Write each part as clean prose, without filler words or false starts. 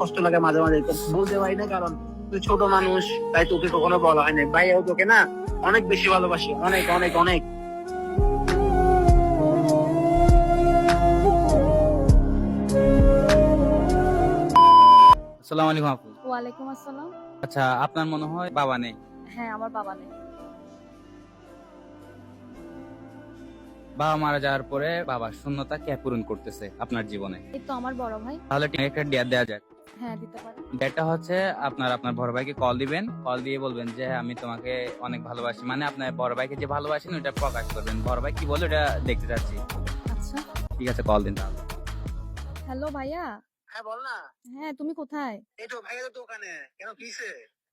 কষ্ট লাগে মাঝে মাঝে, তো বলতে পারি না কারণ তুই ছোট মানুষ, তাই তোকে কখনো বলা হয় না। ভাইয়াও তোকে না অনেক বেশি ভালোবাসি, অনেক অনেক অনেক। আসসালামু আলাইকুম আপু। ওয়ালাইকুম আসসালাম। আচ্ছা, আপনার মনে হয় বাবা নেই? হ্যাঁ, আমার বাবা নেই। বাবা মারা যাওয়ার পরে বাবার শূন্যতা কে পূরণ করতেছে আপনার জীবনে? এই তো আমার বড় ভাই। তাহলে একটা ডেট দেওয়া যাক। হ্যাঁ, দিতে পারি। ডেটটা হচ্ছে আপনার বড় ভাইকে কল দিবেন, কল দিয়ে বলবেন যে আমি তোমাকে অনেক ভালোবাসি, মানে আপনার বড় ভাইকে যে ভালোবাসেন ওটা প্রকাশ করবেন। বড় ভাই কি বলে ওটা দেখতে চাচ্ছি। আচ্ছা। ঠিক আছে, কল দিন তাহলে। হ্যালো ভাইয়া। হ্যাঁ বল না। হ্যাঁ, তুমি কোথায়? এই তো ভাইয়া তো ওখানে, কেন কিসে?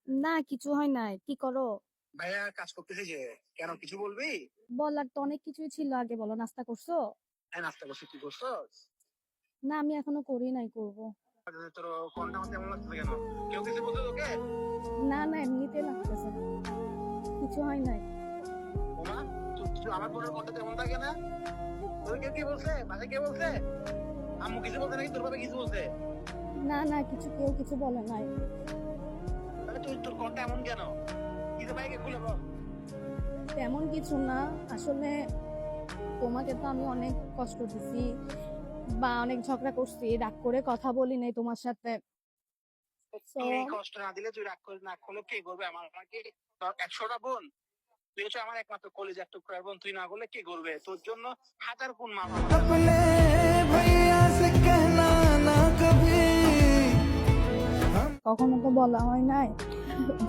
না, কিছু হয় নাই। কি করো? ভাইয়া কাজ করতেছে যে, কেন কিছু বলবি? বলার তো অনেক কিছুই ছিল, আগে বলো। নাস্তা করছো? হ্যাঁ নাস্তা করছি, কি করছস? না, আমি এখনো করি নাই, করব। তোর ফোনটা আমার তেমন লাগতেছে কেন? কেউ কিছু বলছে তোকে? না না, এমনিতে লাগতেছে। কিছু হয় নাই। ওমা, তুই আমার বোনের ফোনটা তেমন থাকে না? তোর কেউ কি বলছে? বাসে কে বলছে? আম্মু কিছু বলছে নাকি তোর বাবা কিছু বলছে? না না, কেউ কিছু বলে নাই। তাহলে তোর ফোনটা এমন কেন? কি যে ভাইকে খুলে বল। তেমন কিছু না, আসলে তোমাকে তো আমি অনেক কষ্ট দিছি বা অনেক ঝগড়া করছি, রাগ করে কথা বলি নাই তোমার সাথে। তুই এই কষ্ট না দিলে, তুই রাগ করে না করলে কে করবে? আমার কি তোর 100টা বোন? তুই হচ্ছে আমার একমাত্র কলেজার টুকরার বোন, তুই না করলে কে করবে? তোর জন্য হাজার গুণ মা বাবা। अपने भैया से कहना ना कभी। কখনো তো বলা হয় নাই,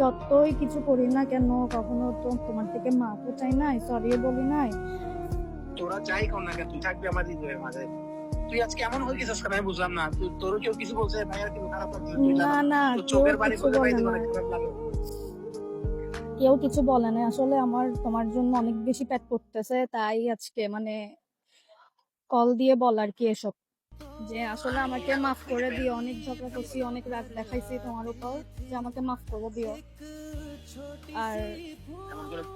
যতই কিছু করি না কেন কখনো তো তোমার থেকে মাফও চাই নাই, সরিও বলি নাই। তোরা যাই কর না কেন, তুই থাকবি আমার হৃদয়ের মাঝে। তুই আজকে এমন হয়ে গেছিস কেন আমি বুঝলাম না। তোরও কেউ কিছু বলছে? ভাইয়ার কিন্তু খারাপ লাগছে, তুই না জানো। না, তোর কেউ চোখের পানি কিছু বলে ভাই বলে তোর না, অনেক খারাপ লাগে। কেউ কিছু বলে না। আসলে আমার তোমার জন্য অনেক বেশি পেট করতেছে, তাই আজকে মানে কল দিয়ে বলার কি এসব, যে আসলে আমাকে মাফ করে দিও। অনেক ঝগড়া করছি, অনেক রাগ দেখাইছি তোমার উপর, যে আমাকে মাফ করে দিও। আর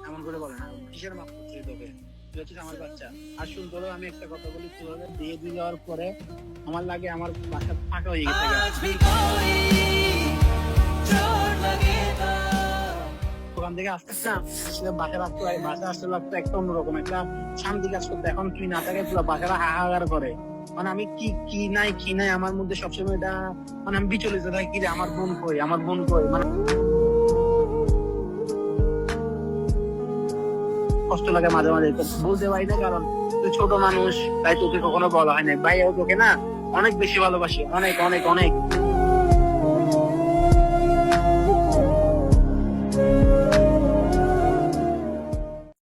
এমন করে বলে না, কিসের মাপ করছিস তোকে? তুই হচ্ছিস আমার বাচ্চা। আর শুন, তোরও আমি একটা কথা বলি, তুই বিয়ে দিয়ে যাওয়ার পরে আমার লাগে আমার বাসা ফাঁকা হয়ে গেছে। आज भी कोई चोट लगेगा। ওখান থেকে আসতে না আসলে বাসা লাগতো, বাসা আসতে লাগতো একটা অন্যরকম একটা শান্তি কাজ করতো। এখন তুই না থাকে পুরো বাসাটা হাহাকার করে। মানে আমি কি নাই আমার মধ্যে সবসময় এটা, মানে আমি বিচলিত থাকি যে আমার বোন কই, আমার বোন কই। মানে কষ্ট লাগে মাঝে মাঝে, তো বলতে পারি না কারণ তুই ছোট মানুষ, তাই তোকে কখনো বলা হয় না। ভাইয়াও তোকে না অনেক বেশি ভালোবাসি, অনেক অনেক অনেক।